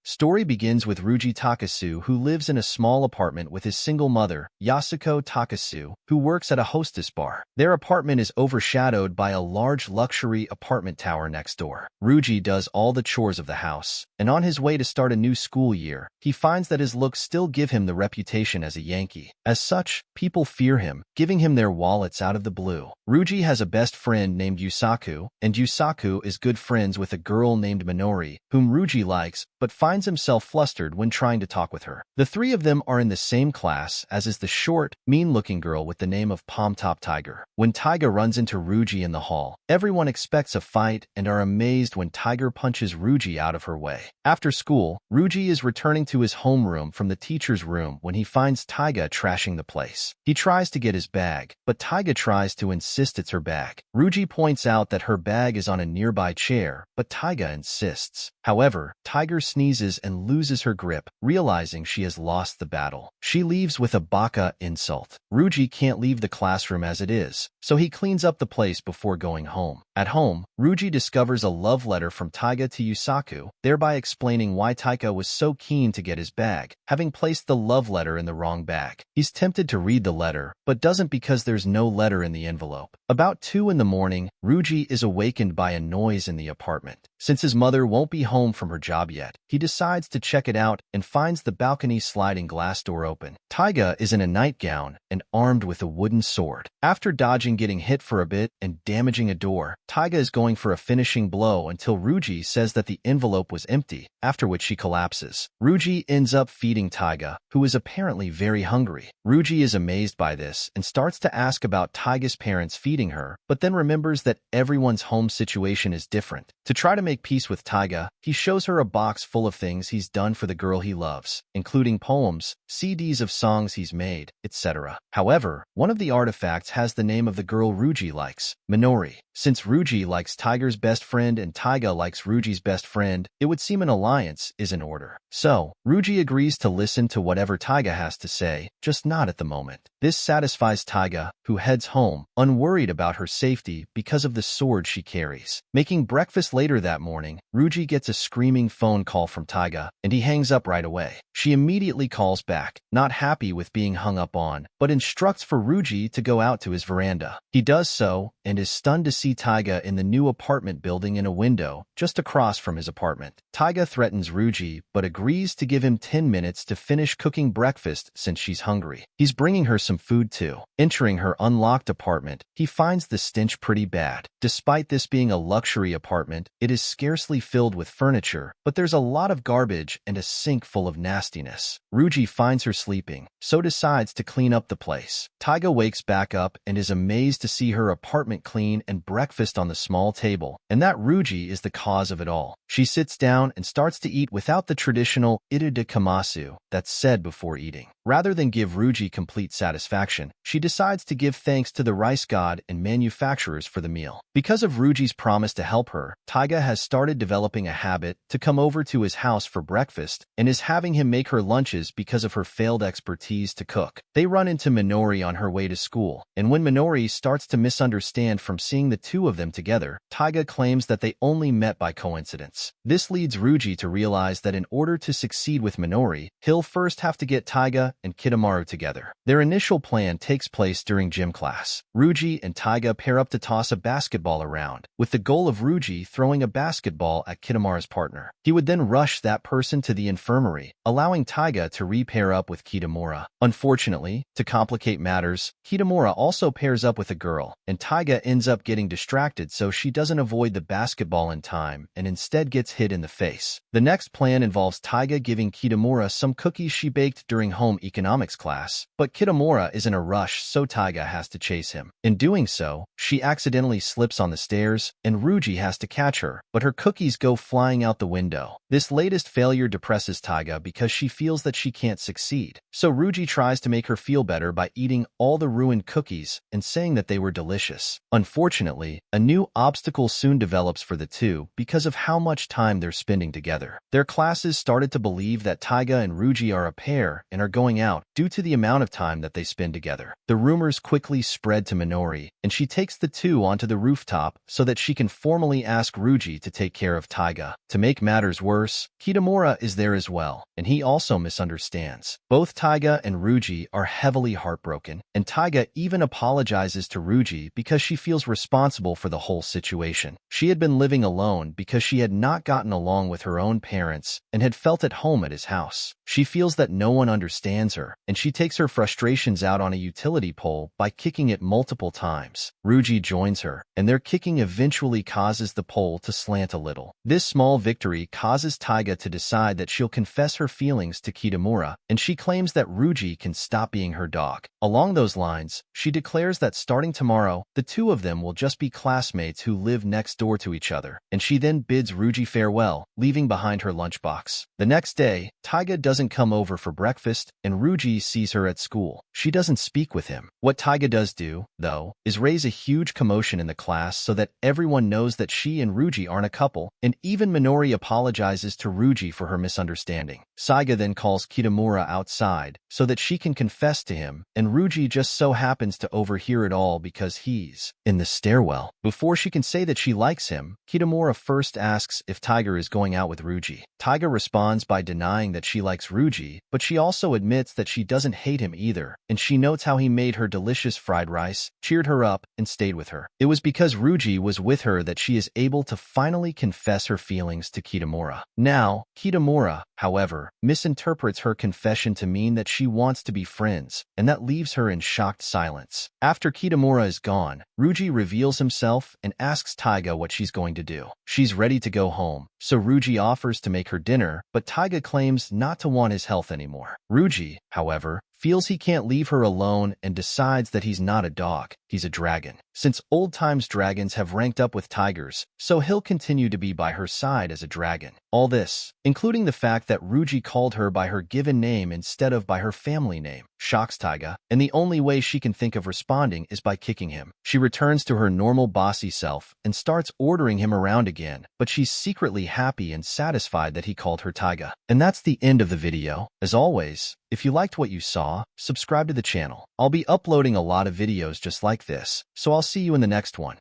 Story begins with Ruji Takasu, who lives in a small apartment with his single mother, Yasuko Takasu, who works at a hostess bar. Their apartment is overshadowed by a large luxury apartment tower next door. Ruji does all the chores of the house, and on his way to start a new school year, he finds that his looks still give him the reputation as a Yankee. As such, people fear him, giving him their wallets out of the blue. Ruji has a best friend named Yusaku, and Yusaku is good friends with a girl named Minori, whom Ruji likes, but finds himself flustered when trying to talk with her. The three of them are in the same class, as is the short, mean-looking girl with the name of Palm Top Tiger. When Taiga runs into Ruji in the hall, everyone expects a fight and are amazed when Tiger punches Ruji out of her way. After school, Ruji is returning to his homeroom from the teacher's room when he finds Taiga trashing the place. He tries to get his bag, but Taiga tries to insist it's her bag. Ruji points out that her bag is on a nearby chair, but Taiga insists. However, Tiger sneezes and loses her grip, realizing she has lost the battle. She leaves with a baka insult. Ruji can't leave the classroom as it is, so he cleans up the place before going home. At home, Ruji discovers a love letter from Taiga to Yusaku, thereby explaining why Taiga was so keen to get his bag, having placed the love letter in the wrong bag. He's tempted to read the letter, but doesn't because there's no letter in the envelope. About 2 in the morning, Ruji is awakened by a noise in the apartment. Since his mother won't be home from her job yet, he decides to check it out and finds the balcony sliding glass door open. Taiga is in a nightgown and armed with a wooden sword. After dodging getting hit for a bit and damaging a door, Taiga is going for a finishing blow until Ruji says that the envelope was empty, after which she collapses. Ruji ends up feeding Taiga, who is apparently very hungry. Ruji is amazed by this and starts to ask about Taiga's parents feeding her, but then remembers that everyone's home situation is different. To try to make peace with Taiga, he shows her a box full of things he's done for the girl he loves, including poems, CDs of songs he's made, etc. However, one of the artifacts has the name of the girl Ruji likes, Minori. Since Ruji likes Tiger's best friend and Taiga likes Ruji's best friend, it would seem an alliance is in order. So, Ruji agrees to listen to whatever Taiga has to say, just not at the moment. This satisfies Taiga, who heads home, unworried about her safety because of the sword she carries. Making breakfast later that morning, Ruji gets a screaming phone call from Taiga, and he hangs up right away. She immediately calls back, not happy with being hung up on, but instructs for Ruji to go out to his veranda. He does so, and is stunned to see Taiga in the new apartment building in a window, just across from his apartment. Taiga threatens Ruji, but agrees to give him 10 minutes to finish cooking breakfast since she's hungry. He's bringing her some food too. Entering her unlocked apartment, he finds the stench pretty bad. Despite this being a luxury apartment, it is scarcely filled with furniture, but there's a lot of garbage and a sink full of nastiness. Ruji finds her sleeping, so decides to clean up the place. Taiga wakes back up and is amazed to see her apartment clean and breakfast on the small table, and that Ruji is the cause of it all. She sits down and starts to eat without the traditional ita de kamasu that's said before eating. Rather than give Ruji complete satisfaction, she decides to give thanks to the rice god and manufacturers for the meal. Because of Ruji's promise to help her, Taiga has started developing a habit to come over to his house for breakfast and is having him make her lunches because of her failed expertise to cook. They run into Minori on her way to school, and when Minori starts to misunderstand from seeing the two of them together, Taiga claims that they only met by coincidence. This leads Ruji to realize that in order to succeed with Minori, he'll first have to get Taiga and Kitamaru together. Their initial plan takes place during gym class. Ruji and Taiga pair up to toss a basketball around, with the goal of Ruji throwing a basketball at Kitamaru's partner. He would then rush that person to the infirmary, allowing Taiga to re-pair up with Kitamura. Unfortunately, to complicate matters, Kitamura also pairs up with a girl, and Taiga ends up getting distracted so she doesn't avoid the basketball in time and instead gets hit in the face. The next plan involves Taiga giving Kitamura some cookies she baked during home economics class, but Kitamura is in a rush so Taiga has to chase him. In doing so, she accidentally slips on the stairs, and Ruji has to catch her, but her cookies go flying out the window. This latest failure depresses Taiga because she feels that she can't succeed. So Ruji tries to make her feel better by eating all the ruined cookies and saying that they were delicious. Unfortunately, a new obstacle soon develops for the two because of how much time they're spending together. Their classes started to believe that Taiga and Ruji are a pair and are going out due to the amount of time that they spend together. The rumors quickly spread to Minori, and she takes the two onto the rooftop so that she can formally ask Ruji to take care of Taiga. Kitamura. To make matters worse, Kitamura is there as well, and he also misunderstands. Both Taiga and Ruji are heavily heartbroken, and Taiga even apologizes to Ruji because she feels responsible for the whole situation. She had been living alone because she had not gotten along with her own parents and had felt at home at his house. She feels that no one understands her, and she takes her frustrations out on a utility pole by kicking it multiple times. Ruji joins her, and their kicking eventually causes the pole to slant a little. This small victory causes Taiga to decide that she'll confess her feelings to Kitamura, and she claims that Ruji can stop being her dog. Along those lines, she declares that starting tomorrow, the two of them will just be classmates who live next door to each other, and she then bids Ruji farewell, leaving behind her lunchbox. The next day, Taiga doesn't come over for breakfast, and Ruji sees her at school. She doesn't speak with him. What Taiga does do, though, is raise a huge commotion in the class so that everyone knows that she and Ruji aren't a couple, and even Minori apologizes to Ruji for her misunderstanding. Saiga then calls Kitamura outside so that she can confess to him, and Ruji just so happens to overhear it all because he's in the stairwell. Before she can say that she likes him, Kitamura first asks if Taiga is going out with Ruji. Taiga responds by denying that she likes Ruji, but she also admits that she doesn't hate him either, and she notes how he made her delicious fried rice, cheered her up, and stayed with her. It was because Ruji was with her that she is able to finally confess her feelings to Kitamura. Now, Kitamura, however, misinterprets her confession to mean that she wants to be friends, and that leaves her in shocked silence. After Kitamura is gone, Ruji reveals himself and asks Taiga what she's going to do. She's ready to go home, so Ruji offers to make her dinner, but Taiga claims not to want his health anymore. Ruji, however, feels he can't leave her alone and decides that he's not a dog, he's a dragon. Since old-times dragons have ranked up with tigers, so he'll continue to be by her side as a dragon. All this, including the fact that Ruji called her by her given name instead of by her family name, shocks Taiga, and the only way she can think of responding is by kicking him. She returns to her normal bossy self and starts ordering him around again, but she's secretly happy and satisfied that he called her Taiga. And that's the end of the video. As always, if you liked what you saw, subscribe to the channel. I'll be uploading a lot of videos just like this, so I'll see you in the next one.